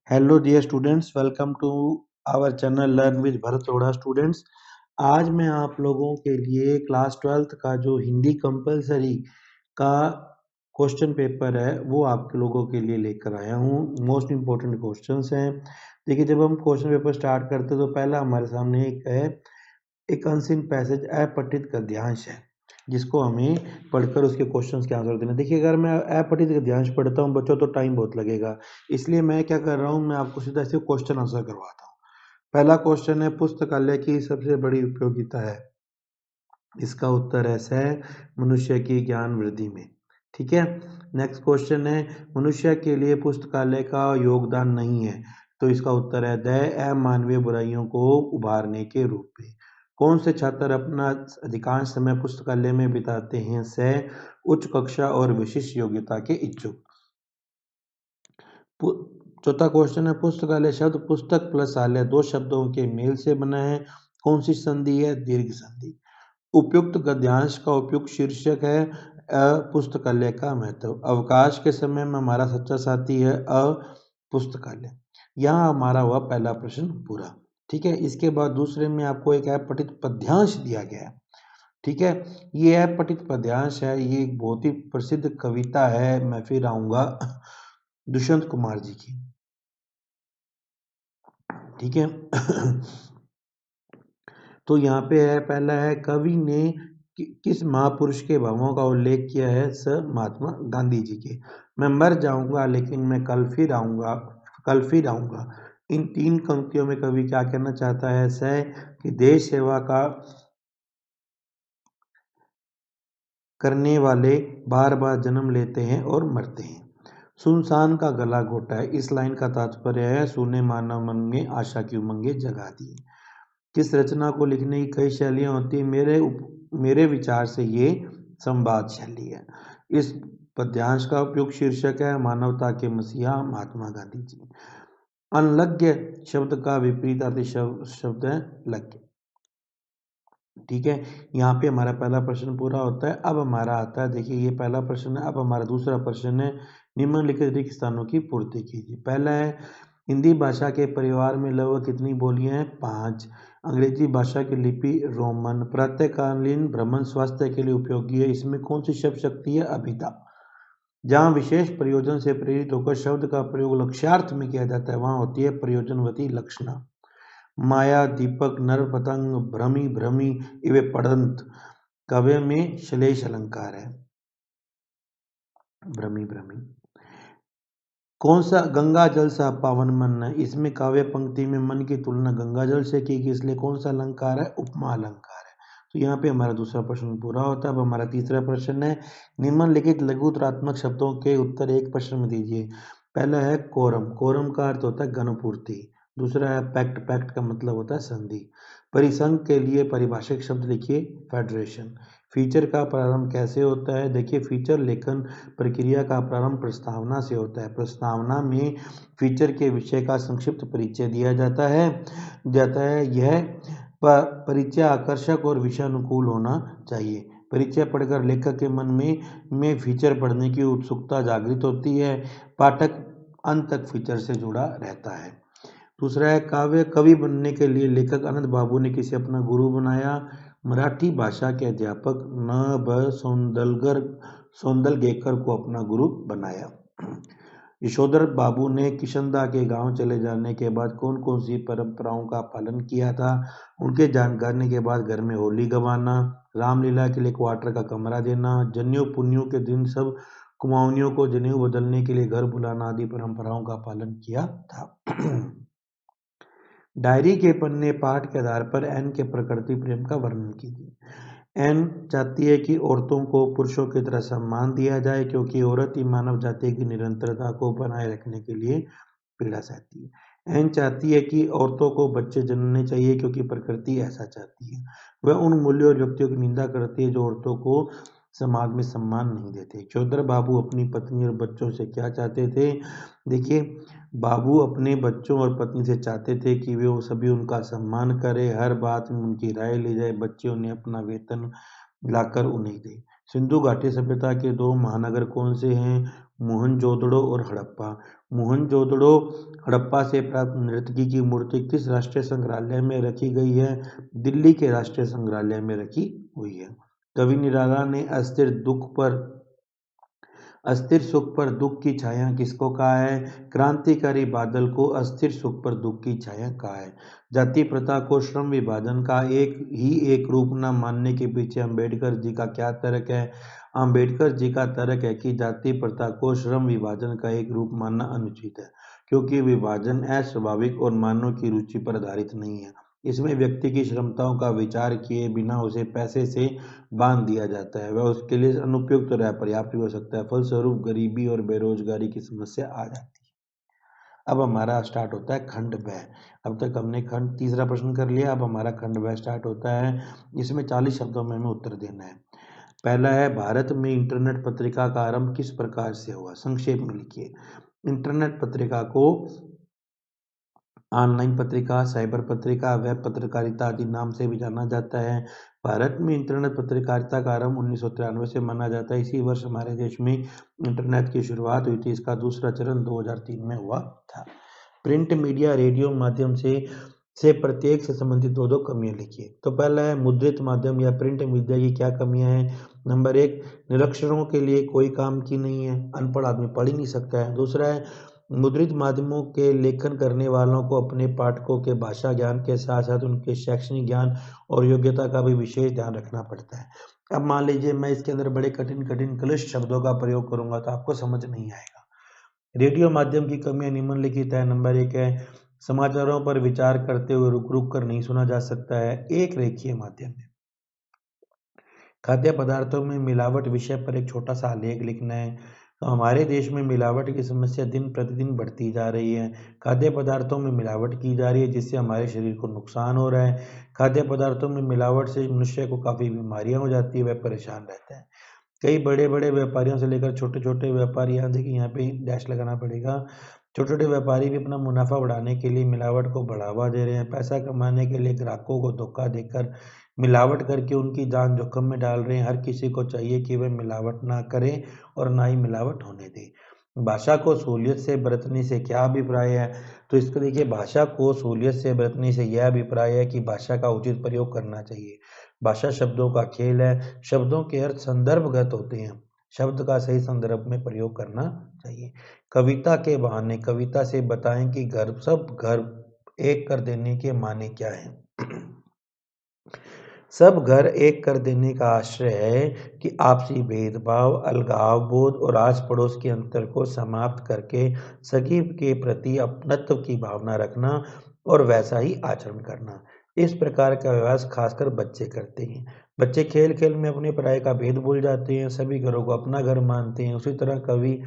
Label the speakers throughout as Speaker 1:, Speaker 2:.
Speaker 1: Hello dear students, welcome to our channel learn with Bharat Roda students. आज मैं आप लोगों के लिए क्लास 12th का जो हिंदी कंपलसरी का क्वेश्चन पेपर है वो आप लोगों के लिए लेकर आया हूँ। मोस्ट इम्पोर्टेंट क्वेश्चंस हैं। देखिए, जब हम क्वेश्चन पेपर स्टार्ट करते हैं तो पहला हमारे सामने एक अनसीन पैसेज अपठित गद्यांश है, जिसको हमें पढ़कर उसके क्वेश्चंस के आंसर देने। देखिए, अगर मैं अपठित गद्यांश पढ़ता हूँ बच्चों तो टाइम बहुत लगेगा, इसलिए मैं क्या कर रहा हूँ, मैं आपको सीधा से क्वेश्चन आंसर करवाता हूँ। पहला क्वेश्चन है, पुस्तकालय की सबसे बड़ी उपयोगिता है। इसका उत्तर है सह मनुष्य की ज्ञान वृद्धि में। ठीक है। नेक्स्ट क्वेश्चन है, मनुष्य के लिए पुस्तकालय का योगदान नहीं है, तो इसका उत्तर है दय अमानवीय बुराइयों को उभारने के रूप में। कौन से छात्र अपना अधिकांश समय पुस्तकालय में बिताते हैं? सह उच्च कक्षा और विशिष्ट योग्यता के इच्छुक। चौथा क्वेश्चन है, पुस्तकालय शब्द पुस्तक प्लस आलय दो शब्दों के मेल से बना है। कौन सी संधि है? दीर्घ संधि। उपयुक्त गद्यांश का उपयुक्त शीर्षक है पुस्तकालय का महत्व। अवकाश के समय में हमारा सच्चा साथी है पुस्तकालय। यहाँ हमारा हुआ पहला प्रश्न पूरा। ठीक है। इसके बाद दूसरे में आपको एक अपठित पद्यांश दिया गया है। ठीक है। ये अपठित पद्यांश है, ये एक बहुत ही प्रसिद्ध कविता है, मैं फिर आऊंगा, दुष्यंत कुमार जी की। ठीक है। तो यहाँ पे है, पहला है, कवि ने किस महापुरुष के भावों का उल्लेख किया है? स महात्मा गांधी जी के। मैं मर जाऊंगा लेकिन मैं कल फिर आऊंगा, कल फिर आऊंगा। इन तीन पंक्तियों में कवि क्या कहना चाहता है? स कि देश सेवा का करने वाले बार बार जन्म लेते हैं और मरते हैं। सुनसान का गला घोटा है। इस लाइन का तात्पर्य है, सुने मानव मन में आशा की उमंगे जगा दी। किस रचना को लिखने की कई शैलियाँ होती हैं? मेरे विचार से ये संवाद शैली है। इस पद्यांश का उपयुक्त शीर्षक है मानवता के मसीहा महात्मा गांधी जी। अनलज्ञ शब्द का विपरीत अर्थ शब्द है लज्ञ। ठीक है। यहाँ पे हमारा पहला प्रश्न पूरा होता है। अब हमारा आता है, देखिए ये पहला प्रश्न है। अब हमारा दूसरा प्रश्न है, निम्नलिखित रिक्त स्थानों की पूर्ति कीजिए। पहला है, हिंदी भाषा के परिवार में लगभग कितनी बोलियां हैं? 5। अंग्रेजी भाषा की लिपि रोमन। प्रातःकालीन भ्रमण स्वास्थ्य के लिए उपयोगी है। इसमें कौन सी शब्द शक्ति है? अभिधा। जहाँ विशेष प्रयोजन से प्रेरित होकर शब्द का प्रयोग लक्ष्यार्थ में किया जाता है, वहाँ होती है प्रयोजनवती लक्षणा। माया दीपक नर पतंग भ्रमी भ्रमी इवे पढ़ंत। काव्य में श्लेष अलंकार है, भ्रमी भ्रमी। कौन सा गंगा जल सा पावन मन है? इसमें काव्य पंक्ति में मन की तुलना गंगा जल से की गई, इसलिए कौन सा अलंकार है? उपमा अलंकार है। तो यहाँ पे हमारा दूसरा प्रश्न पूरा होता है। अब हमारा तीसरा प्रश्न है, निम्नलिखित लघुतरात्मक शब्दों के उत्तर एक प्रश्न में दीजिए। पहला है कोरम। कोरम का अर्थ होता है गणपूर्ति। दूसरा है पैक्ट। पैक्ट का मतलब होता है संधि। परिसंघ के लिए परिभाषिक शब्द लिखिए, फेडरेशन। फीचर का प्रारंभ कैसे होता है? देखिए, फीचर लेखन प्रक्रिया का प्रारंभ प्रस्तावना से होता है। प्रस्तावना में फीचर के विषय का संक्षिप्त परिचय दिया जाता है। यह परिचय आकर्षक और विषयानुकूल होना चाहिए। परिचय पढ़कर लेखक के मन में फीचर पढ़ने की उत्सुकता जागृत होती है। पाठक अंत तक फीचर से जुड़ा रहता है। दूसरा है, काव्य कवि बनने के लिए लेखक आनंद बाबू ने किसे अपना गुरु बनाया? मराठी भाषा के अध्यापक न भ सौंदलगेकर को अपना गुरु बनाया। यशोधर बाबू ने किशनदा के गांव चले जाने के बाद कौन कौन सी परंपराओं का पालन किया था? उनके जानकारी के बाद घर में होली गंवाना, रामलीला के लिए क्वार्टर का कमरा देना, जनेऊ पुन्नियों के दिन सब कुमाऊनियों को जनेऊ बदलने के लिए घर बुलाना आदि परंपराओं का पालन किया था। डायरी के पन्ने पाठ के आधार पर एन के प्रकृति प्रेम का वर्णन कीजिए। एन चाहती है कि औरतों को पुरुषों की तरह सम्मान दिया जाए, क्योंकि औरत ही मानव जाति की निरंतरता को बनाए रखने के लिए पीड़ा सहती है। एन चाहती है कि औरतों को बच्चे जन्मने चाहिए, क्योंकि प्रकृति ऐसा चाहती है। वह उन मूल्यों और व्यक्तियों की निंदा करती है जो औरतों को समाज में सम्मान नहीं देते। चौधर बाबू अपनी पत्नी और बच्चों से क्या चाहते थे? देखिए, बाबू अपने बच्चों और पत्नी से चाहते थे कि वे सभी उनका सम्मान करें, हर बात में उनकी राय ली जाए, बच्चे उन्हें अपना वेतन लाकर उन्हें दे। सिंधु घाटी सभ्यता के दो महानगर कौन से हैं? मोहनजोदड़ो और हड़प्पा। मोहनजोदड़ो हड़प्पा से प्राप्त नर्तकी की मूर्ति किस राष्ट्रीय संग्रहालय में रखी गई है? दिल्ली के राष्ट्रीय संग्रहालय में रखी हुई है। कवि निराला ने अस्थिर सुख पर दुख की छाया किसको कहा है? क्रांतिकारी बादल को अस्थिर सुख पर दुख की छाया कहा है। जाति प्रथा को श्रम विभाजन का एक रूप न मानने के पीछे अंबेडकर जी का क्या तर्क है? अंबेडकर जी का तर्क है कि जाति प्रथा को श्रम विभाजन का एक रूप मानना अनुचित है, क्योंकि विभाजन अस्वाभाविक और मानव की रुचि पर आधारित नहीं है। इसमें व्यक्ति की क्षमताओं का विचार किए बिना उसे पैसे से बांध दिया जाता है, वह उसके लिए अनुपयुक्त और अपर्याप्त भी हो सकता है। फलस्वरूप गरीबी और बेरोजगारी की समस्या आ जाती है। अब हमारा स्टार्ट होता है खंड ब। अब तक हमने खंड तीसरा प्रश्न कर लिया, अब हमारा खंड ब स्टार्ट होता है। इसमें 40 शब्दों में हमें उत्तर देना है। पहला है, भारत में इंटरनेट पत्रिका का आरंभ किस प्रकार से हुआ? संक्षेप में लिखिए। इंटरनेट पत्रिका को ऑनलाइन पत्रिका, साइबर पत्रिका, वेब पत्रकारिता आदि नाम से भी जाना जाता है। भारत में इंटरनेट पत्रकारिता का आरंभ 1993 से माना जाता है। इसी वर्ष हमारे देश में इंटरनेट की शुरुआत हुई थी। इसका दूसरा चरण 2003 में हुआ था। प्रिंट मीडिया, रेडियो माध्यम से प्रत्येक से संबंधित दो कमियां लिखिए। तो पहला है, मुद्रित माध्यम या प्रिंट मीडिया की क्या कमियां हैं? नंबर 1, निरक्षरों के लिए कोई काम की नहीं है, अनपढ़ आदमी पढ़ ही नहीं सकता है। दूसरा है, मुद्रित माध्यमों के लेखन करने वालों को अपने पाठकों के भाषा ज्ञान के साथ साथ उनके शैक्षणिक ज्ञान और योग्यता का भी विशेष ध्यान रखना पड़ता है। अब मान लीजिए मैं इसके अंदर बड़े कठिन क्लिष्ट शब्दों का प्रयोग करूंगा तो आपको समझ नहीं आएगा। रेडियो माध्यम की कमियां निम्नलिखित है। नंबर 1 है, समाचारों पर विचार करते हुए रुक रुक कर नहीं सुना जा सकता है। एक रेखीय माध्यम है। खाद्य पदार्थों में मिलावट विषय पर एक छोटा सा आलेख लिखना है। तो हमारे देश में मिलावट की समस्या दिन प्रतिदिन बढ़ती जा रही है। खाद्य पदार्थों में मिलावट की जा रही है जिससे हमारे शरीर को नुकसान हो रहा है। खाद्य पदार्थों में मिलावट से मनुष्य को काफ़ी बीमारियां हो जाती है, वह परेशान रहता है। कई बड़े बड़े व्यापारियों से लेकर छोटे छोटे व्यापारी, यहाँ देखिए यहाँ पे डैश लगाना पड़ेगा, छोटे छोटे व्यापारी भी अपना मुनाफा बढ़ाने के लिए मिलावट को बढ़ावा दे रहे हैं। पैसा कमाने के लिए ग्राहकों को धोखा देकर मिलावट करके उनकी जान जोखिम में डाल रहे हैं। हर किसी को चाहिए कि वह मिलावट ना करे और ना ही मिलावट होने दे। भाषा को सहूलियत से बरतने से क्या अभिप्राय है? तो इसको देखिए, भाषा को सहूलियत से बरतने से यह अभिप्राय है कि भाषा का उचित प्रयोग करना चाहिए। भाषा शब्दों का खेल है। शब्दों के अर्थ संदर्भगत होते हैं। शब्द का सही संदर्भ में प्रयोग करना चाहिए। कविता के बहाने कविता से बताएं कि सब घर एक कर देने के माने क्या है। सब घर एक कर देने का आश्रय है कि आपसी भेदभाव, अलगाव बोध और आस पड़ोस के अंतर को समाप्त करके सभी के प्रति अपनत्व की भावना रखना और वैसा ही आचरण करना। इस प्रकार का अभ्यास खासकर बच्चे करते हैं। बच्चे खेल खेल में अपने पराये का भेद भूल जाते हैं, सभी घरों को अपना घर मानते हैं। उसी तरह कवि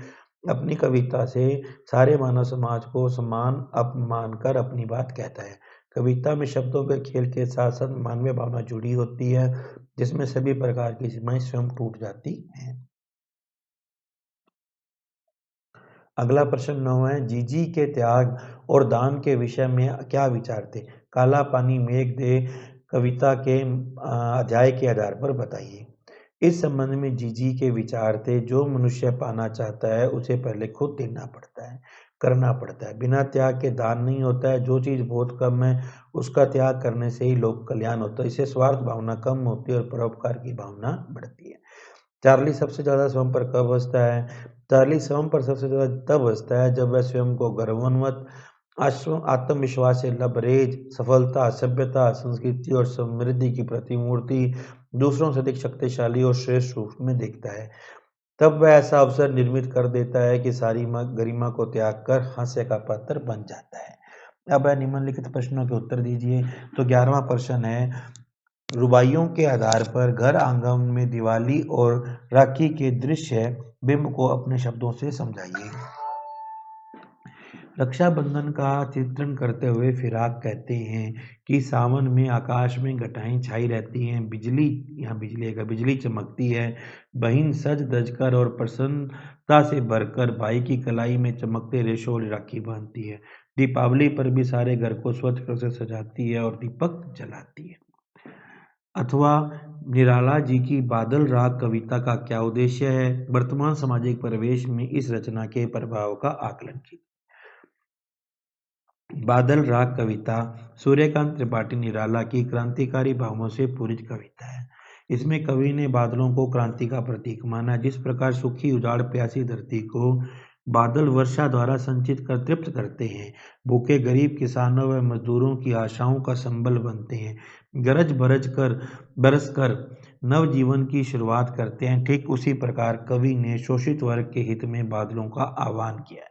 Speaker 1: अपनी कविता से सारे मानव समाज को समान अपमान कर अपनी बात कहता है। कविता में शब्दों के खेल के साथ साथ मानवीय भावना जुड़ी होती है, जिसमें सभी प्रकार की सीमाएं स्वयं टूट जाती हैं। अगला प्रश्न 9 है, जीजी के त्याग और दान के विषय में क्या विचार थे? काला पानी मेघ दे कविता के अध्याय के आधार पर बताइए। इस संबंध में जीजी के विचार थे, जो मनुष्य पाना चाहता है उसे पहले खुद देना पड़ता है, करना पड़ता है। बिना त्याग के दान नहीं होता है। जो चीज़ बहुत कम है उसका त्याग करने से ही लोक कल्याण होता है। इससे स्वार्थ भावना कम होती है और परोपकार की भावना बढ़ती है। चार्ली सबसे ज़्यादा स्वयं पर कब हँसता है? चार्ली स्वयं पर सबसे ज़्यादा तब हँसता है जब वह स्वयं को गर्वान्वित, आत्मविश्वास से लबरेज, सफलता, सभ्यता, संस्कृति और समृद्धि की प्रतिमूर्ति, दूसरों से अधिक शक्तिशाली और श्रेष्ठ रूप में देखता है। तब वह ऐसा अवसर निर्मित कर देता है कि सारी गरिमा को त्याग कर हास्य का पात्र बन जाता है। अब निम्नलिखित प्रश्नों के उत्तर दीजिए। तो 11वां प्रश्न है, रुबाइयों के आधार पर घर आंगन में दिवाली और राखी के दृश्य बिंब को अपने शब्दों से समझाइए। रक्षाबंधन का चित्रण करते हुए फिराक कहते हैं कि सावन में आकाश में घटाएं छाई रहती हैं, बिजली चमकती है। बहन सज धज कर और प्रसन्नता से भरकर भाई की कलाई में चमकते रेशों वाली राखी बांधती है। दीपावली पर भी सारे घर को स्वच्छ कर से सजाती है और दीपक जलाती है। अथवा निराला जी की बादल राग कविता का क्या उद्देश्य है? वर्तमान सामाजिक परिवेश में इस रचना के प्रभाव का आकलन कीजिए। बादल राग कविता सूर्यकांत त्रिपाठी निराला की क्रांतिकारी भावों से पूरित कविता है। इसमें कवि ने बादलों को क्रांति का प्रतीक माना। जिस प्रकार सूखी उजाड़ प्यासी धरती को बादल वर्षा द्वारा संचित कर तृप्त करते हैं, भूखे गरीब किसानों व मजदूरों की आशाओं का संबल बनते हैं, गरज बरज कर बरस कर नव जीवन की शुरुआत करते हैं, ठीक उसी प्रकार कवि ने शोषित वर्ग के हित में बादलों का आह्वान किया है।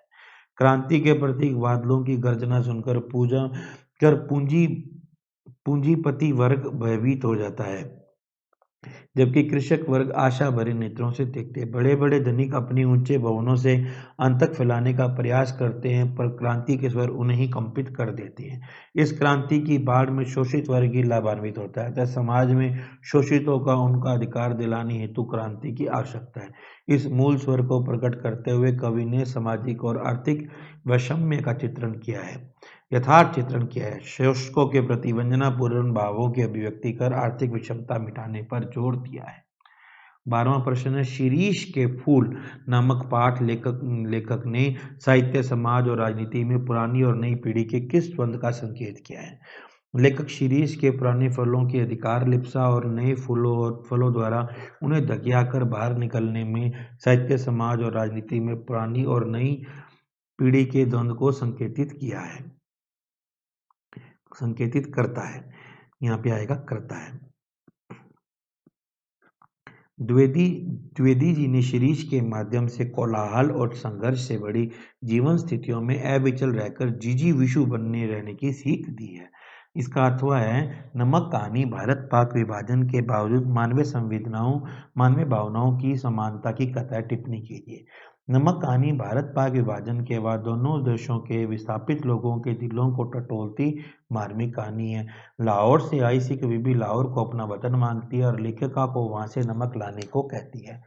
Speaker 1: क्रांति के प्रतीक बादलों की गर्जना सुनकर पूजा कर पूंजीपति वर्ग भयभीत हो जाता है, जबकि कृषक वर्ग आशा भरे नेत्रों से देखते हैं। बड़े बड़े धनिक अपनी ऊंचे भवनों से अंतक फैलाने का प्रयास करते हैं, पर क्रांति के स्वर उन्हें ही कंपित कर देते हैं। इस क्रांति की बाढ़ में शोषित वर्ग ही लाभान्वित होता है, अतः समाज में शोषितों का उनका अधिकार दिलाने हेतु क्रांति की आवश्यकता है। इस मूल स्वर को प्रकट करते हुए कवि ने सामाजिक और आर्थिक वैषम्य का चित्रण किया है, यथार्थ चित्रण किया है। शोषकों के प्रति वंदनापूर्ण भावों की अभिव्यक्ति कर आर्थिक विषमता मिटाने पर जोर दिया है। 12वां प्रश्न है, शिरीष के फूल नामक पाठ लेखक ने साहित्य, समाज और राजनीति में पुरानी और नई पीढ़ी के किस द्वंद का संकेत किया है? लेखक शिरीष के पुराने फलों की अधिकार लिप्सा और नए फलों द्वारा उन्हें धकियाकर बाहर निकलने में साहित्य, समाज और राजनीति में पुरानी और नई पीढ़ी के द्वंद को संकेतित करता है। यहाँ पे आएगा करता है। द्विवेदी जी ने शिरीष के माध्यम से कोलाहल और संघर्ष से बड़ी जीवन स्थितियों में अविचल रहकर जीजी विशु बनने रहने की सीख दी है। इसका अर्थ हुआ है, नमक कहानी भारत पाक विभाजन के बावजूद मानवीय भावनाओं की समानता की कथा टिप्पणी कीजिए। नमक कहानी भारत पाक विभाजन के बाद दोनों देशों के विस्थापित लोगों के दिलों को टटोलती मार्मिक कहानी है। लाहौर से आई सिख बीबी लाहौर को अपना वतन मानती है और लेखिका को वहां से नमक लाने को कहती है।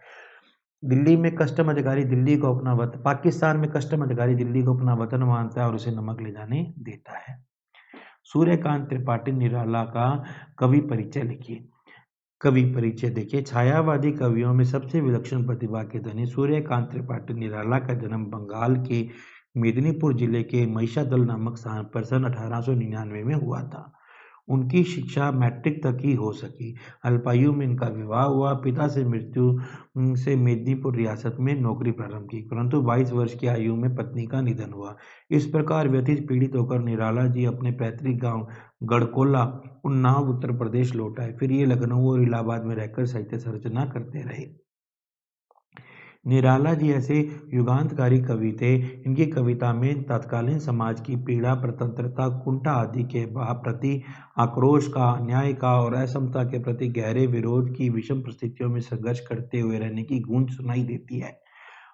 Speaker 1: पाकिस्तान में कस्टम अधिकारी दिल्ली को अपना वतन मानता है और उसे नमक ले जाने देता है। सूर्यकांत त्रिपाठी निराला का कवि परिचय लिखिए। कवि परिचय देखिए। छायावादी कवियों में सबसे विलक्षण प्रतिभा के धनी सूर्यकांत त्रिपाठी निराला का जन्म बंगाल के मेदिनीपुर जिले के महिषादल नामक स्थान पर सन 1899 में हुआ था। उनकी शिक्षा मैट्रिक तक ही हो सकी। अल्पायु में इनका विवाह हुआ। पिता से मृत्यु से मेदिनीपुर रियासत में नौकरी प्रारंभ की, परंतु 22 वर्ष की आयु में पत्नी का निधन हुआ। इस प्रकार व्यथित पीड़ित होकर निराला जी अपने पैतृक गांव गढ़कोला, उन्नाव, उत्तर प्रदेश लौट आए। फिर ये लखनऊ और इलाहाबाद में रहकर साहित्य सर्जना करते रहे। निराला जी ऐसे युगांतकारी कवि थे। इनकी कविता में तत्कालीन समाज की पीड़ा, स्वतंत्रता, कुंठा आदि के प्रति आक्रोश का, अन्याय का और असमता के प्रति गहरे विरोध की विषम परिस्थितियों में संघर्ष करते हुए रहने की गूंज सुनाई देती है।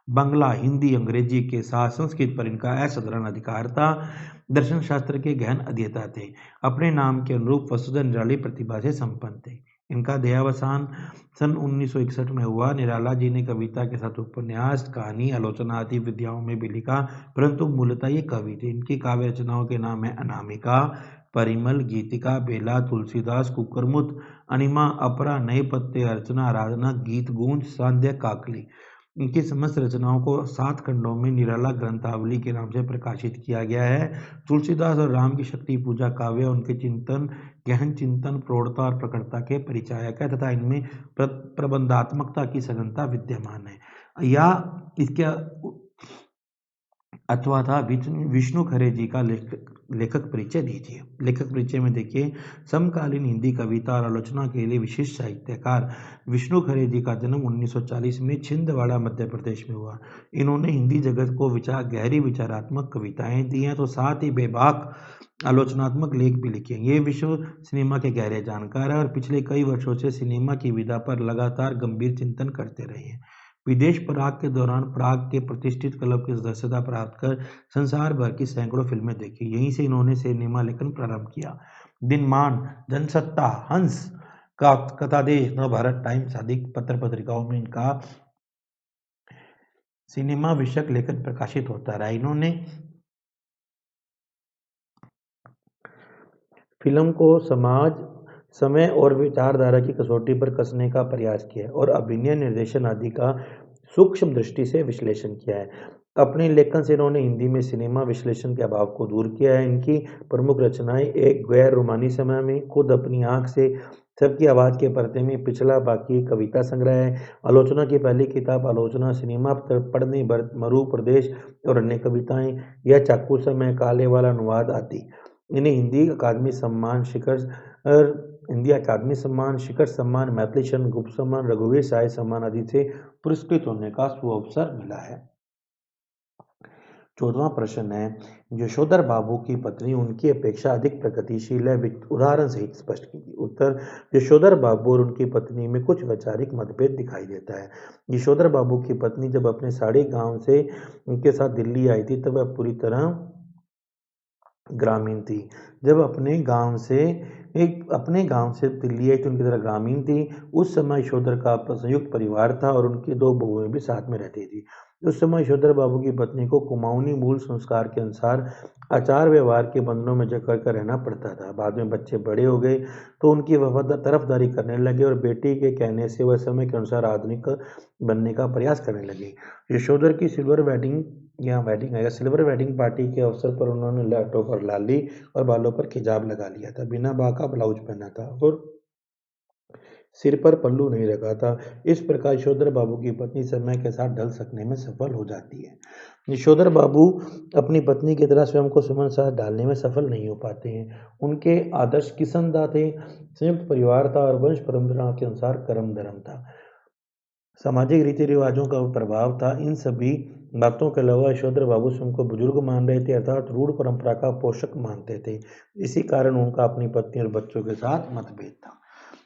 Speaker 1: बांग्ला, हिंदी, अंग्रेजी के साथ संस्कृत पर इनका असाधारण अधिकार था। दर्शन शास्त्र के गहन अध्येता थे। अपने नाम के अनुरूप वसुधा निराली प्रतिभा से संपन्न थे। इनका देहावसान सन 1961 में हुआ। निराला जी ने कविता के साथ उपन्यास, कहानी, आलोचना आदि विधाओं में भी लिखा, परंतु मूलतः ये कवि थे। इनकी काव्य रचनाओं के नाम है अनामिका, परिमल, गीतिका, बेला, तुलसीदास, कुकुरमुख, अनिमा, अपरा, नए पत्ते, अर्चना, आराधना, गीत गूंज, सांध्य, काकली। इनकी समस्त रचनाओं को 7 खंडों में निराला ग्रंथावली के नाम से प्रकाशित किया गया है। तुलसीदास और राम की शक्ति पूजा काव्य उनके गहन चिंतन, प्रौढ़ता और प्रखरता के परिचायक है तथा इनमें प्रबंधात्मकता की सघनता विद्यमान है। या इसके अथवा था विष्णु खरे जी का लेखक परिचय दीजिए। लेखक परिचय में देखिए, समकालीन हिंदी कविता और आलोचना के लिए विशिष्ट साहित्यकार विष्णु खरे जी का जन्म 1940 में छिंदवाड़ा, मध्य प्रदेश में हुआ। इन्होंने हिंदी जगत को गहरी विचारात्मक कविताएं दी हैं, तो साथ ही बेबाक आलोचनात्मक लेख भी लिखे। ये विश्व सिनेमा के गहरे जानकार हैं और पिछले कई वर्षों से सिनेमा की विधा पर लगातार गंभीर चिंतन करते रहे हैं। विदेश पराग के दौरान प्राग के प्रतिष्ठित क्लब की सदस्यता प्राप्त कर संसार भर की सैकड़ों फिल्में देखी। यहीं से इन्होंने सिनेमा लेखन प्रारंभ किया। दिनमान, जनसत्ता, हंस, कथादेश, नवभारत टाइम्स आदि पत्र पत्रिकाओं में इनका सिनेमा विषयक लेखन प्रकाशित होता रहा। इन्होंने फिल्म को समाज, समय और विचारधारा की कसौटी पर कसने का प्रयास किया है और अभिनय, निर्देशन आदि का सूक्ष्म दृष्टि से विश्लेषण किया है। अपने लेखन से इन्होंने हिंदी में सिनेमा विश्लेषण के अभाव को दूर किया है। इनकी प्रमुख रचनाएं एक गैर रोमानी समय में, खुद अपनी आंख से, सबकी आवाज़ के पर्दे में, पिछला बाकी कविता संग्रह है। आलोचना की पहली किताब आलोचना, सिनेमा पढ़ने, मरु प्रदेश और अन्य कविताएं, यह चाकू समय, काले वाला अनुवाद आदि। इन्हें हिंदी अकादमी सम्मान, शिखर सम्मान, मैथिलीशरण गुप्त सम्मान, रघुवीर साहित्य सम्मान आदि से पुरस्कृत होने का सुअवसर मिला है। 14वां प्रश्न है, यशोधर बाबू की पत्नी उनकी अपेक्षा अधिक प्रगतिशील है, उदाहरण सहित स्पष्ट कीजिए। उत्तर, यशोधर बाबू और उनकी पत्नी में कुछ वैचारिक मतभेद दिखाई देता है। यशोधर बाबू की पत्नी जब अपने साड़ी गांव से उनके साथ दिल्ली आई थी तब वह पूरी तरह ग्रामीण थी। जब अपने गांव से दिल्ली आई तो उनकी तरह ग्रामीण थी। उस समय यशोधर का संयुक्त परिवार था और उनकी 2 बहुएं भी साथ में रहती थी। उस समय यशोधर बाबू की पत्नी को कुमाऊनी मूल संस्कार के अनुसार आचार व्यवहार के बंधनों में जकड़ कर रहना पड़ता था। बाद में बच्चे बड़े हो गए तो उनकी तरफदारी करने लगे और बेटी के कहने से वह समय के अनुसार आधुनिक बनने का प्रयास करने लगे। यशोधर की सिल्वर वेडिंग पार्टी के अवसर पर उन्होंने लहटों पर लाली और बालों पर खिजाब लगा लिया था, बिना बाँ का ब्लाउज पहना था और सिर पर पल्लू नहीं रखा था। इस प्रकार यशोधर बाबू की पत्नी समय के साथ ढल सकने में सफल हो जाती है। यशोधर बाबू अपनी पत्नी की तरह स्वयं को समय के साथ ढालने में सफल नहीं हो पाते हैं। उनके आदर्श किसनदाह थे, संयुक्त परिवार था और वंश परंपरा के अनुसार कर्म धर्म था, सामाजिक रीति रिवाजों का प्रभाव था। इन सभी बातों के अलावा यशोधर बाबू स्वयं को बुजुर्ग मान रहे थे, अर्थात रूढ़ परंपरा का पोषक मानते थे। इसी कारण उनका अपनी पत्नी और बच्चों के साथ मतभेद था।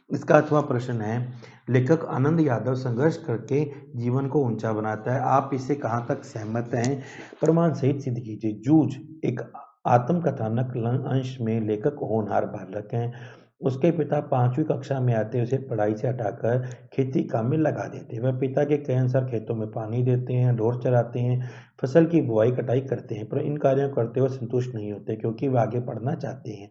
Speaker 1: इसका 8वां प्रश्न है, लेखक आनंद यादव संघर्ष करके जीवन को ऊंचा बनाता है, आप इससे कहाँ तक सहमत हैं? प्रमाण सहित सिद्ध कीजिए। जूझ एक आत्मकथानक अंश में लेखक होनहार बालक हैं। उसके पिता 5वीं कक्षा में आते उसे पढ़ाई से हटाकर खेती काम में लगा देते। वह पिता के कहे अनुसार खेतों में पानी देते हैं, ढोर चराते हैं, फसल की बुआई कटाई करते हैं, पर इन कार्यों करते हुए संतुष्ट नहीं होते क्योंकि वे आगे पढ़ना चाहते हैं।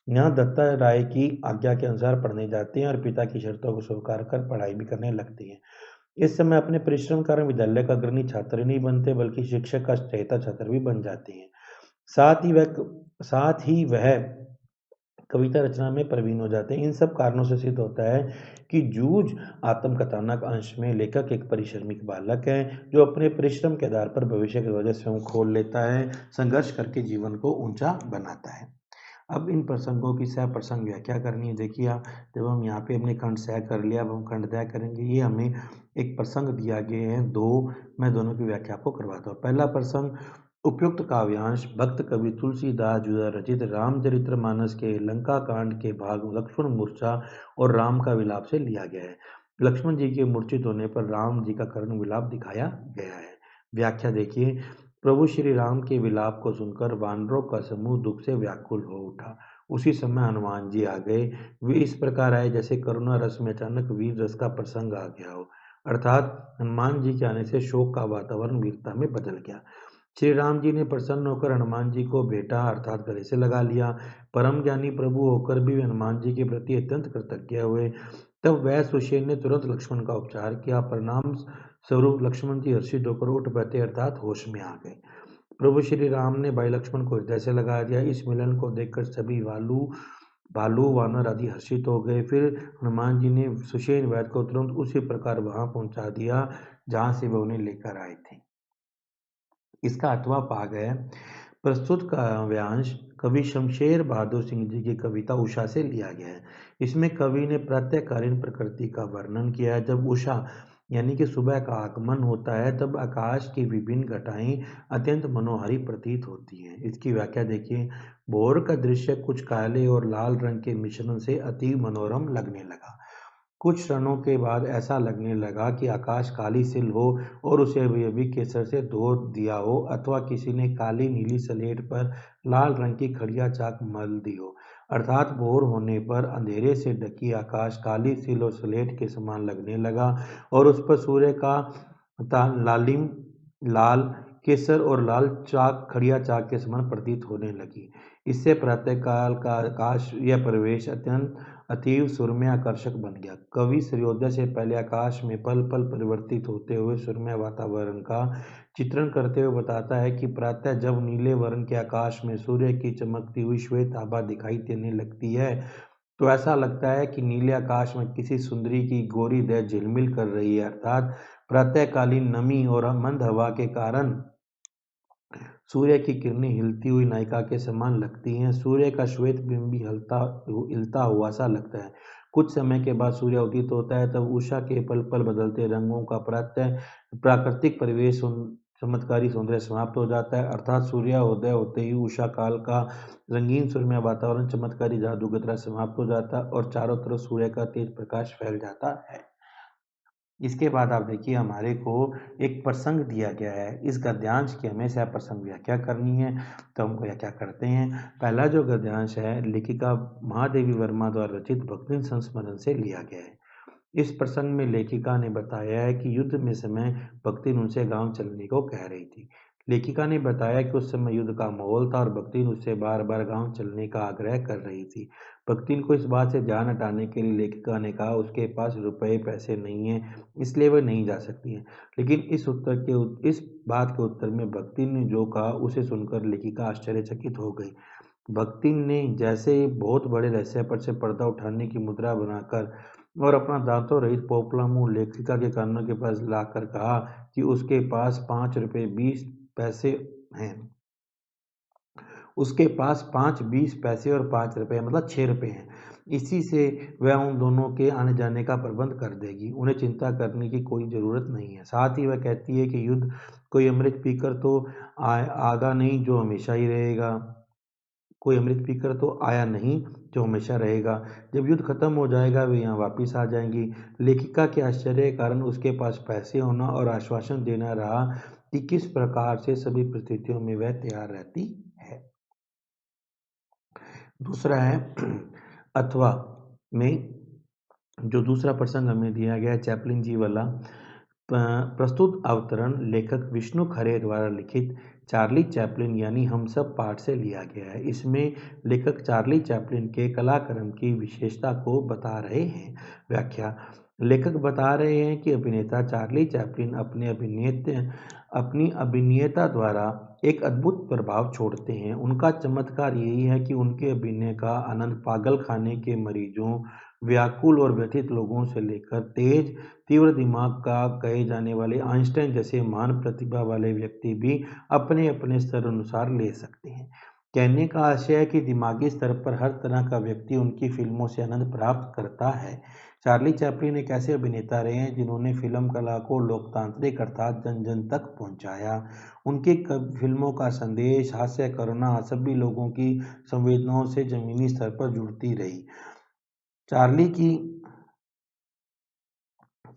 Speaker 1: यहाँ दत्ता राय की आज्ञा के अनुसार पढ़ने जाते हैं और पिता की शर्तों को स्वीकार कर पढ़ाई भी करने लगते हैं। इस समय अपने परिश्रम कारण विद्यालय का अग्रणी छात्र नहीं बनते बल्कि शिक्षक का चहेता छात्र भी बन जाते हैं। साथ ही वह कविता रचना में प्रवीण हो जाते हैं। इन सब कारणों से सिद्ध होता है कि जूझ आत्मकथानक अंश में लेखक एक परिश्रमिक बालक है जो अपने परिश्रम के आधार पर भविष्य की वजह स्वयं खोल लेता है, संघर्ष करके जीवन को ऊंचा बनाता है। अब इन प्रसंगों की सह प्रसंग व्याख्या करनी है। देखिए आप, जब हम यहाँ पे हमने खंड सह कर लिया, अब हम खंड दय करेंगे। ये हमें एक प्रसंग दिया गया है, मैं दोनों की व्याख्या आपको करवाता हूँ। पहला प्रसंग, उपयुक्त काव्यांश भक्त कवि तुलसीदास द्वारा रचित रामचरितमानस के लंका कांड के भाग लक्ष्मण मूर्छा और राम का विलाप से लिया गया है। लक्ष्मण जी के मूर्छित होने पर राम जी का करुण विलाप दिखाया गया है। व्याख्या देखिए, प्रभु श्री राम के विलाप को सुनकर वानरों का समूह दुख से व्याकुल हो उठा। उसी समय हनुमान जी आ गए। वे इस प्रकार आए जैसे करुणा रस में अचानक वीर रस का प्रसंग आ गया हो, अर्थात हनुमान जी के आने से शोक का वातावरण वीरता में बदल गया। श्री राम जी ने प्रसन्न होकर हनुमान जी को भेंटा अर्थात गले से लगा लिया। परम ज्ञानी प्रभु होकर भी हनुमान जी के प्रति अत्यंत कृतज्ञ हुए। तब वह सुशेन ने तुरंत लक्ष्मण का उपचार किया। परिणाम स्वरूप लक्ष्मण जी हर्षित होकर उठ बैठे अर्थात होश में आ गए। प्रभु श्री राम ने भाई लक्ष्मण को हृदय से लगा दिया। इस मिलन को देखकर सभी भालू वानर आदि हर्षित हो गए। फिर हनुमान जी ने सुशेन वैद्य को तुरंत उसी प्रकार वहां पहुंचा दिया जहां से वह उन्हें लेकर आए थे। इसका 8वां भाग है, प्रस्तुत काव्यांश कवि शमशेर बहादुर सिंह जी की कविता उषा से लिया गया है। इसमें कवि ने प्रातःकालीन प्रकृति का वर्णन किया है। जब उषा यानी कि सुबह का आगमन होता है तब आकाश की विभिन्न घटाएं अत्यंत मनोहारी प्रतीत होती हैं। इसकी व्याख्या देखिए, भोर का दृश्य कुछ काले और लाल रंग के मिश्रण से अति मनोरम लगने लगा। कुछ क्षणों के बाद ऐसा लगने लगा कि आकाश काली सिल हो और उसे अभी केसर से धो दिया हो, अथवा किसी ने काली नीली स्लेट पर लाल रंग की खड़िया चाक मल दी हो। अर्थात भोर होने पर अंधेरे से ढकी आकाश काली सिल और स्लेट के समान लगने लगा और उस पर सूर्य का लालिम लाल केसर और लाल चाक खड़िया चाक के समान प्रतीत होने लगी। इससे प्रातःकाल का आकाश यह परिवेश अत्यंत अतीव सुरम्य आकर्षक बन गया। कवि सूर्योदय से पहले आकाश में पल पल परिवर्तित होते हुए सुरम्य वातावरण का चित्रण करते हुए बताता है कि प्रातः जब नीले वर्ण के आकाश में सूर्य की चमकती हुई श्वेत आभा दिखाई देने लगती है तो ऐसा लगता है कि नीले आकाश में किसी सुंदरी की गोरी देह झिलमिल कर रही है, अर्थात प्रातःकालीन नमी और मंद हवा के कारण सूर्य की किरणें हिलती हुई नायिका के समान लगती हैं। सूर्य का श्वेत बिंब भी हिलता हुआ सा लगता है। कुछ समय के बाद सूर्य उदित होता है, तब उषा के पल पल बदलते रंगों का प्राकृतिक परिवेश चमत्कारी सौंदर्य समाप्त हो जाता है, अर्थात सूर्योदय होते ही उषा काल का रंगीन सुरम्य वातावरण चमत्कारी जादू की तरह समाप्त हो जाता है और चारों तरफ सूर्य का तेज प्रकाश फैल जाता है। इसके बाद आप देखिए हमारे को एक प्रसंग दिया गया है। इस गद्यांश की हमें सह प्रसंग व्याख्या करनी है, तो हम व्याख्या करते हैं। पहला जो गद्यांश है लेखिका महादेवी वर्मा द्वारा रचित भक्तिन संस्मरण से लिया गया है। इस प्रसंग में लेखिका ने बताया है कि युद्ध में समय भक्तिन उनसे गांव चलने को कह रही थी। लेखिका ने बताया कि उस समय युद्ध का माहौल था और भक्तिन उससे बार बार गांव चलने का आग्रह कर रही थी। भक्तिन को इस बात से ध्यान हटाने के लिए लेखिका ने कहा उसके पास रुपए पैसे नहीं हैं, इसलिए वह नहीं जा सकती हैं। लेकिन इस बात के उत्तर में भक्तिन ने जो कहा उसे सुनकर लेखिका आश्चर्यचकित हो गई। भक्तिन ने जैसे बहुत बड़े रहस्य पर से पर्दा उठाने की मुद्रा बनाकर और अपना दांतों रहित पोपला मुंह लेखिका के कानों के पास लाकर कहा कि उसके पास 5 रुपए 20 पैसे हैं। उसके पास 5 20 पैसे और 5 रुपए मतलब 6 रुपए हैं। इसी से वह उन दोनों के आने जाने का प्रबंध कर देगी, उन्हें चिंता करने की कोई ज़रूरत नहीं है। साथ ही वह कहती है कि युद्ध कोई अमृत पीकर तो आगा नहीं जो हमेशा ही रहेगा, कोई अमृत पीकर तो आया नहीं जो हमेशा रहेगा। जब युद्ध खत्म हो जाएगा वे यहाँ वापिस आ जाएंगी। लेखिका के आश्चर्य के कारण उसके पास पैसे होना और आश्वासन देना रहा कि किस प्रकार से सभी परिस्थितियों में वह तैयार रहती है। दूसरा है अथवा में जो दूसरा प्रसंग हमें दिया गया है चैपलिन जी वाला। प्रस्तुत अवतरण लेखक विष्णु खरे द्वारा लिखित चार्ली चैपलिन यानी हम सब पाठ से लिया गया है। इसमें लेखक चार्ली चैपलिन के कलाक्रम की विशेषता को बता रहे हैं। व्याख्या लेखक बता रहे हैं कि अभिनेता चार्ली चैपलिन अपनी अभिनेता द्वारा एक अद्भुत प्रभाव छोड़ते हैं। उनका चमत्कार यही है कि उनके अभिनय का आनंद पागल खाने के मरीजों, व्याकुल और व्यथित लोगों से लेकर तेज तीव्र दिमाग का कहे जाने वाले आइंस्टाइन जैसे महान प्रतिभा वाले व्यक्ति भी अपने अपने स्तर अनुसार ले सकते हैं। कहने का आशय है कि दिमागी स्तर पर हर तरह का व्यक्ति उनकी फिल्मों से आनंद प्राप्त करता है। चार्ली चैपलिन एक ऐसे अभिनेता रहे हैं जिन्होंने फिल्म कला को लोकतांत्रिक अर्थात जन जन तक पहुंचाया। उनकी फिल्मों का संदेश, हास्य, करुणा सभी लोगों की संवेदनाओं से जमीनी स्तर पर जुड़ती रही।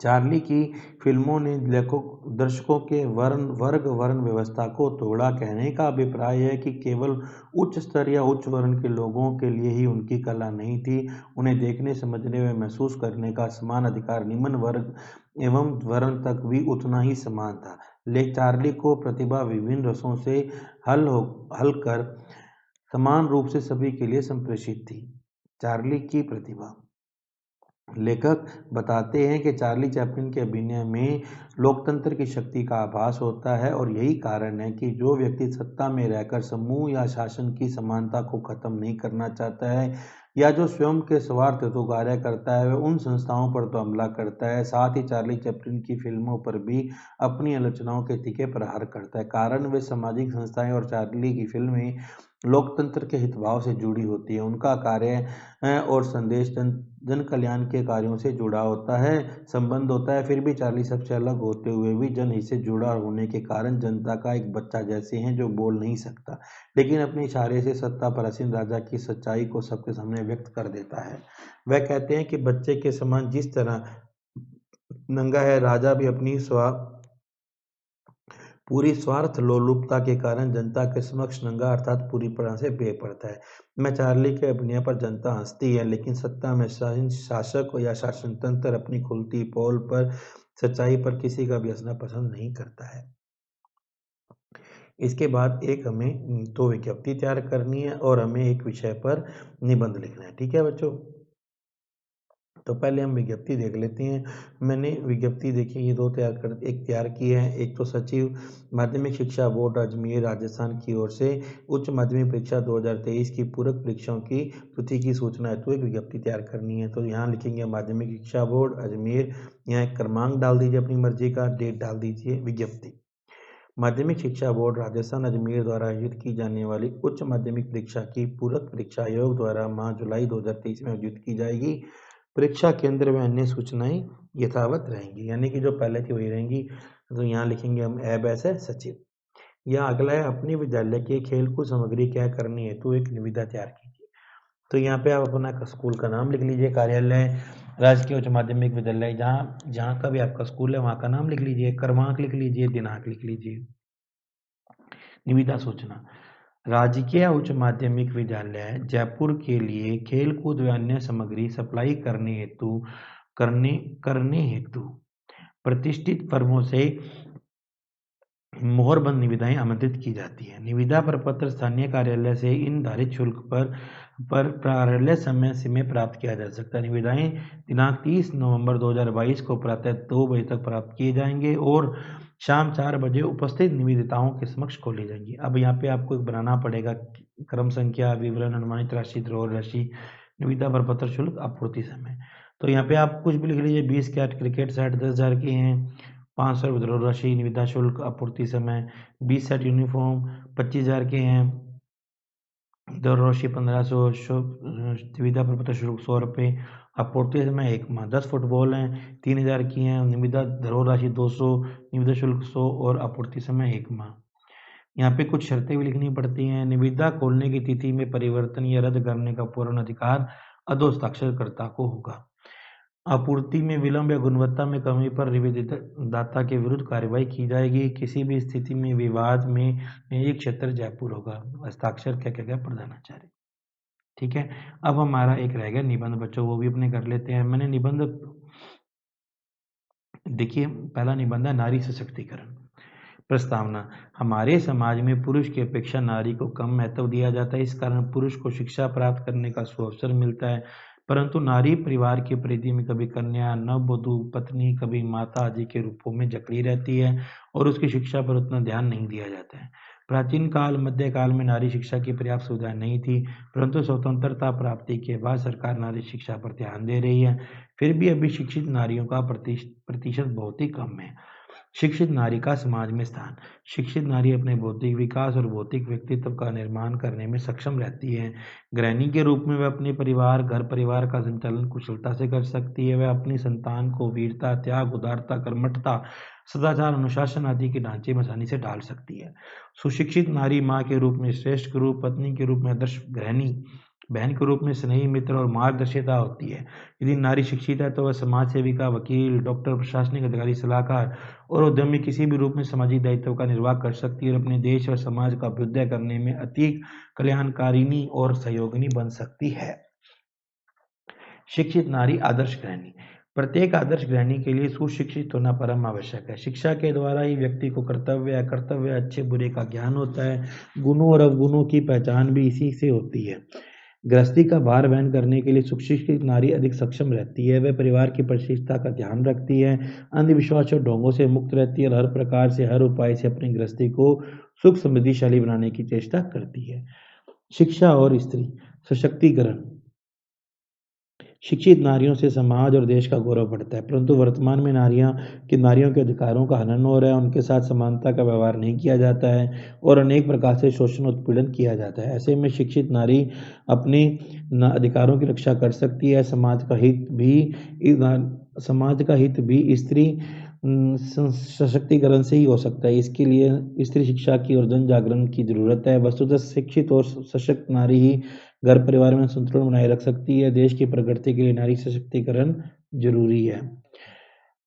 Speaker 1: चार्ली की फिल्मों ने दर्शकों के वर्ण व्यवस्था को तोड़ा। कहने का अभिप्राय है कि केवल उच्च स्तर या उच्च वर्ण के लोगों के लिए ही उनकी कला नहीं थी, उन्हें देखने, समझने व महसूस करने का समान अधिकार निम्न वर्ग एवं वर्ण तक भी उतना ही समान था। लेकिन चार्ली को प्रतिभा विभिन्न रसों से हल कर समान रूप से सभी के लिए संप्रेषित थी। चार्ली की प्रतिभा लेखक बताते हैं कि चार्ली चैपलिन के अभिनय में लोकतंत्र की शक्ति का आभास होता है और यही कारण है कि जो व्यक्ति सत्ता में रहकर समूह या शासन की समानता को खत्म नहीं करना चाहता है या जो स्वयं के स्वार्थ हेतु कार्य करता है वह उन संस्थाओं पर तो हमला करता है, साथ ही चार्ली चैपलिन की फिल्मों पर भी अपनी आलोचनाओं के तीखे प्रहार करता है। कारण वे सामाजिक संस्थाएं और चार्ली की फिल्में लोकतंत्र के हितभाव से जुड़ी होती है। उनका कार्य और संदेश जन कल्याण के कार्यों से जुड़ा होता है, संबंध होता है। फिर भी चार्ली सबसे अलग होते हुए भी जनहित से जुड़ा होने के कारण जनता का एक बच्चा जैसे हैं जो बोल नहीं सकता, लेकिन अपने इशारे से सत्ता पर आसीन राजा की सच्चाई को सबके सामने व्यक्त कर देता है। वह कहते हैं कि बच्चे के समान जिस तरह नंगा है, राजा भी अपनी पूरी स्वार्थ लोलुपता के कारण जनता के समक्ष नंगा अर्थात पूरी तरह से बेपरता है। मैं चार्ली के अभिनय पर जनता हंसती है, लेकिन सत्ता में शासक या शासन तंत्र अपनी खुलती पोल पर सच्चाई पर किसी का भी हंसना पसंद नहीं करता है। इसके बाद एक हमें तो विज्ञप्ति तैयार करनी है और हमें एक विषय पर निबंध लिखना है। ठीक है बच्चों, तो पहले हम विज्ञप्ति देख लेते हैं। मैंने विज्ञप्ति देखी, ये एक तैयार की है। एक तो सचिव माध्यमिक शिक्षा बोर्ड अजमेर राजस्थान की ओर से उच्च माध्यमिक परीक्षा 2023 की पूरक परीक्षाओं की तिथि की सूचना है, तो एक विज्ञप्ति तैयार करनी है। तो यहाँ लिखेंगे माध्यमिक शिक्षा बोर्ड अजमेर, यहाँ एक क्रमांक डाल दीजिए अपनी मर्जी का, डेट डाल दीजिए, विज्ञप्ति। माध्यमिक शिक्षा बोर्ड राजस्थान अजमेर द्वारा आयोजित की जाने वाली उच्च माध्यमिक परीक्षा की पूरक परीक्षा आयोग द्वारा माह जुलाई 2023 में आयोजित की जाएगी। परीक्षा केंद्र व अन्य सूचनाएं यथावत रहेंगी, यानी कि जो पहले थी वही रहेंगी। तो यहाँ लिखेंगे हम ऐब ऐसे सचिव। या अगला है अपने विद्यालय के खेलकूद सामग्री क्या करनी है, तो एक निविदा तैयार कीजिए। तो यहाँ पे आप अपना स्कूल का नाम लिख लीजिए, कार्यालय राजकीय उच्च माध्यमिक विद्यालय, जहाँ जहाँ का भी आपका स्कूल है वहाँ का नाम लिख लीजिए, क्रमांक लिख लीजिए, दिनांक लिख लीजिए। निविदा सूचना राजकीय उच्च माध्यमिक विद्यालय जयपुर के लिए खेलकूद व अन्य सामग्री सप्लाई करने हेतु प्रतिष्ठित फर्मों से मोहरबंद निविदाएं आमंत्रित की जाती है। निविदा प्रपत्र स्थानीय कार्यालय से इन धारित शुल्क पर कार्यालय समय में प्राप्त किया जा सकता है। निविदाएं दिनांक 30 नवंबर 2022 को प्रातः 2 बजे तक प्राप्त किए जाएंगे और शाम 4 बजे उपस्थित निवेदिताओं के समक्ष खोली जाएंगी। अब यहाँ पे आपको एक बनाना पड़ेगा, क्रम संख्या, विवरण, अनुमानित राशि, धरोहर राशि, निविदा प्रपत्र शुल्क, आपूर्ति समय। तो यहाँ पे आप कुछ भी लिख लीजिए। 20 कैट क्रिकेट सेट 10,000 के हैं, 500 धरोहर राशि, निविदा शुल्क, आपूर्ति समय। 20 सेट यूनिफॉर्म 25,000 के हैं, धरोहर राशि 1500, निविदा प्रपत्र शुल्क 100 रुपये, आपूर्ति समय 1 माह। 10 फुटबॉल हैं 3,000 की हैं, निविदा धरोहर राशि 200, निविदा शुल्क 100 और आपूर्ति समय 1 माह। यहाँ पे कुछ शर्तें भी लिखनी पड़ती हैं। निविदा खोलने की तिथि में परिवर्तन या रद्द करने का पूर्ण अधिकार अधोहस्ताक्षरकर्ता को होगा। आपूर्ति में विलंब या गुणवत्ता में कमी पर निवेदनदाता के विरुद्ध कार्रवाई की जाएगी। किसी भी स्थिति में विवाद में न्यायिक क्षेत्र जयपुर होगा। हस्ताक्षर क्या प्रधानाचार्य। ठीक है, अब हमारा एक रह गया निबंध बच्चों, वो भी अपने कर लेते हैं। मैंने निबंध देखिए, पहला निबंध है नारी सशक्तिकरण। प्रस्तावना, हमारे समाज में पुरुष की अपेक्षा नारी को कम महत्व दिया जाता है। इस कारण पुरुष को शिक्षा प्राप्त करने का सुअवसर मिलता है, परंतु नारी परिवार की परिधि में कभी कन्या, नववधू, पत्नी, कभी माता आदि के रूपों में जकड़ी रहती है और उसकी शिक्षा पर उतना ध्यान नहीं दिया जाता है। प्राचीन काल मध्यकाल में नारी शिक्षा की पर्याप्त सुविधा नहीं थी, परंतु स्वतंत्रता प्राप्ति के बाद सरकार नारी शिक्षा पर ध्यान दे रही है। फिर भी अभी शिक्षित नारियों का प्रतिशत बहुत ही कम है। शिक्षित नारी का समाज में स्थान। शिक्षित नारी अपने बौद्धिक विकास और भौतिक व्यक्तित्व का निर्माण करने में सक्षम रहती है। गृहिणी के रूप में वह अपने घर परिवार का संचालन कुशलता से कर सकती है। वह अपनी संतान को वीरता, त्याग, उदारता, कर्मठता, सदाचार, अनुशासन आदि के ढांचे में आसानी से डाल सकती है। सुशिक्षित नारी माँ के रूप में श्रेष्ठ गुरु, पत्नी के रूप में आदर्श गृहिणी, बहन के रूप में स्नेही मित्र और मार्गदर्शिता होती है। यदि नारी शिक्षित है तो वह समाज सेविका, वकील, डॉक्टर, प्रशासनिक अधिकारी, सलाहकार और उद्यमी किसी भी रूप में सामाजिक दायित्व का निर्वाह कर सकती है और अपने देश और समाज का अभ्युदय करने में अति कल्याणकारिणी और सहयोगिनी बन सकती है। शिक्षित नारी आदर्श गृहिणी। प्रत्येक आदर्श गृहिणी के लिए सुशिक्षित होना परम आवश्यक है। शिक्षा के द्वारा ही व्यक्ति को कर्तव्य, अच्छे बुरे का ज्ञान होता है। गुणों और अवगुणों की पहचान भी इसी से होती है। गृहस्थी का भार वहन करने के लिए सुशिक्षित नारी अधिक सक्षम रहती है। वह परिवार की प्रतिष्ठा का ध्यान रखती है, अंधविश्वास और ढोंगों से मुक्त रहती है और हर प्रकार से, हर उपाय से अपनी गृहस्थी को सुख समृद्धिशाली बनाने की चेष्टा करती है। शिक्षा और स्त्री सशक्तिकरण। शिक्षित नारियों से समाज और देश का गौरव बढ़ता है, परंतु वर्तमान में नारियों के अधिकारों का हनन हो रहा है। उनके साथ समानता का व्यवहार नहीं किया जाता है और अनेक प्रकार से शोषण उत्पीड़न किया जाता है। ऐसे में शिक्षित नारी अपने अधिकारों की रक्षा कर सकती है। समाज का हित भी स्त्री सशक्तिकरण से ही हो सकता है। इसके लिए स्त्री शिक्षा की और जन जागरण की जरूरत है। वस्तुतः शिक्षित और सशक्त नारी ही घर परिवार में संतुलन बनाए रख सकती है। देश की प्रगति के लिए नारी सशक्तिकरण जरूरी है।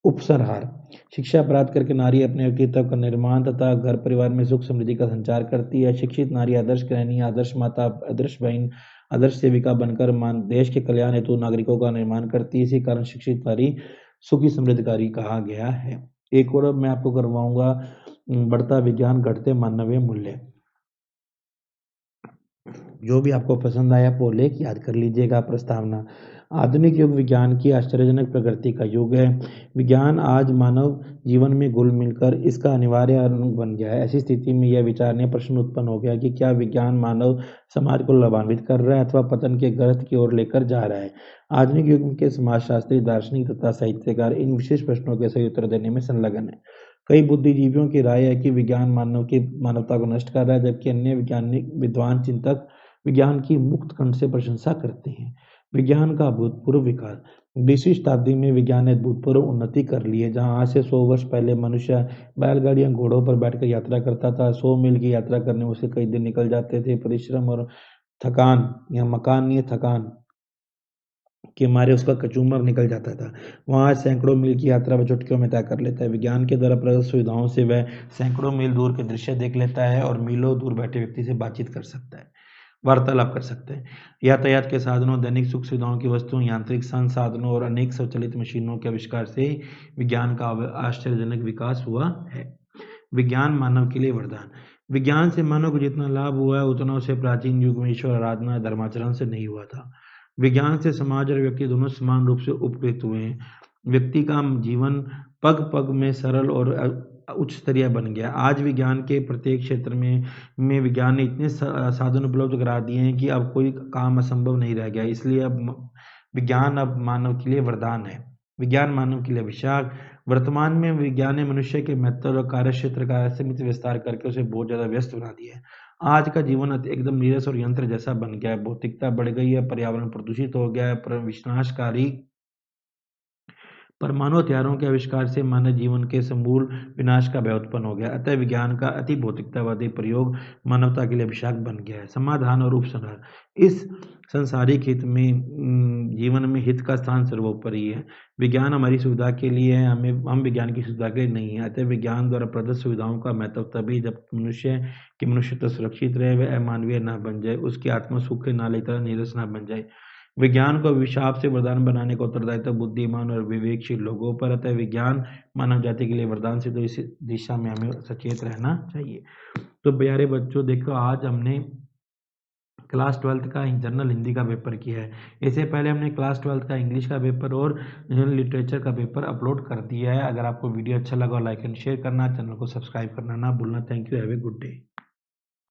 Speaker 1: उपसंहार। शिक्षा प्राप्त करके नारी अपने व्यक्तित्व का निर्माण तथा घर परिवार में सुख समृद्धि का संचार करती है। शिक्षित नारी आदर्श गृहिणी, आदर्श माता, आदर्श बहन, आदर्श सेविका बनकर देश के कल्याण हेतु नागरिकों का निर्माण करती है। इसी कारण शिक्षित नारी सुखी समृद्धकारी कहा गया है। एक और मैं आपको करवाऊंगा बढ़ता विज्ञान, घटते मानवीय मूल्य। जो भी आपको पसंद आया पोलेख याद कर लीजिएगा। प्रस्तावना। आधुनिक युग विज्ञान की आश्चर्यजनक प्रगति का युग है। विज्ञान आज मानव जीवन में घुल मिलकर इसका अनिवार्य अंग बन गया है। ऐसी स्थिति में यह विचारणीय प्रश्न उत्पन्न हो गया कि क्या विज्ञान मानव समाज को लाभान्वित कर रहा है अथवा पतन के गर्त की ओर लेकर जा रहा है। आधुनिक युग के समाजशास्त्री, दार्शनिक तथा साहित्यकार इन विशेष प्रश्नों के सही उत्तर देने में संलग्न है। कई बुद्धिजीवियों की राय है कि विज्ञान मानवता को नष्ट कर रहा है, जबकि अन्य वैज्ञानिक विद्वान चिंतक विज्ञान की मुक्त कंठ से प्रशंसा करते हैं। विज्ञान का अभूतपूर्व विकास। 20वीं शताब्दी में विज्ञान ने अभूतपूर्व उन्नति कर ली है। जहां आज से 100 वर्ष पहले मनुष्य बैलगाड़ियां घोड़ों पर बैठकर यात्रा करता था। 100 मील की यात्रा करने में उसे कई दिन निकल जाते थे। परिश्रम और थकान या मकानीय थकान के मारे उसका कचूमर निकल जाता था। वहाँ आज सैकड़ों मील की यात्रा वह चुटकियों में तय कर लेता है। विज्ञान के द्वारा प्रदत्त सुविधाओं से वह सैकड़ों मील दूर के दृश्य देख लेता है और मीलों दूर बैठे व्यक्ति से बातचीत कर सकता है, वार्तालाप कर सकते हैं। यातायात के साधनों, दैनिक सुख सुविधाओं की वस्तुओं, यांत्रिक संसाधनों और अनेक स्वचालित मशीनों के आविष्कार से विज्ञान का आश्चर्यजनक विकास हुआ है। विज्ञान मानव के लिए वरदान। विज्ञान से मानव को जितना लाभ हुआ है उतना उसे प्राचीन युग में ईश्वर आराधना, धर्माचरण से नहीं हुआ था। विज्ञान से समाज और व्यक्ति दोनों समान रूप से उपकृत हुए हैं। व्यक्ति का जीवन पग पग में सरल और उच्च स्तरीय बन गया। आज विज्ञान के प्रत्येक क्षेत्र में विज्ञान ने इतने साधन उपलब्ध करा दिए हैं कि अब कोई काम असंभव नहीं रह गया। इसलिए अब विज्ञान अब मानव के लिए वरदान है। विज्ञान मानव के लिए अभिशाप। वर्तमान में विज्ञान ने मनुष्य के महत्व और कार्य क्षेत्र का असीमित विस्तार करके उसे बहुत ज्यादा व्यस्त बना दिया है। आज का जीवन एकदम नीरस और यंत्र जैसा बन गया है। भौतिकता बढ़ गई है, पर्यावरण प्रदूषित हो गया है, पर विनाशकारी परमाणु हथियारों के आविष्कार से मानव जीवन के समूल विनाश का भय उत्पन्न हो गया। अतः विज्ञान का अति भौतिकतावादी प्रयोग मानवता के लिए अभिशाप बन गया है। समाधान और उपसंहार। इस संसारिक हित में जीवन में हित का स्थान सर्वोपरि है। विज्ञान हमारी सुविधा के लिए है, हम विज्ञान की सुविधा के लिए नहीं है। अतः विज्ञान द्वारा प्रदत्त सुविधाओं का महत्व तभी जब मनुष्यता सुरक्षित रहे, वह अमानवीय न बन जाए, उसकी आत्मा सुख के नाले की तरह नीरस न बन जाए। विज्ञान को अभिशाप से वरदान बनाने का उत्तरदायित्व बुद्धिमान और विवेकशील लोगों पर। अतः विज्ञान मानव जाति के लिए वरदान से, तो इस दिशा में हमें सचेत रहना चाहिए। तो प्यारे बच्चों, देखो आज हमने क्लास 12th का जनरल हिंदी का पेपर किया है। इससे पहले हमने क्लास 12th का इंग्लिश का पेपर और जनरल लिटरेचर का पेपर अपलोड कर दिया है। अगर आपको वीडियो अच्छा लगा, लाइक एंड शेयर करना, चैनल को सब्सक्राइब करना ना भूलना। Thank you, have a good day.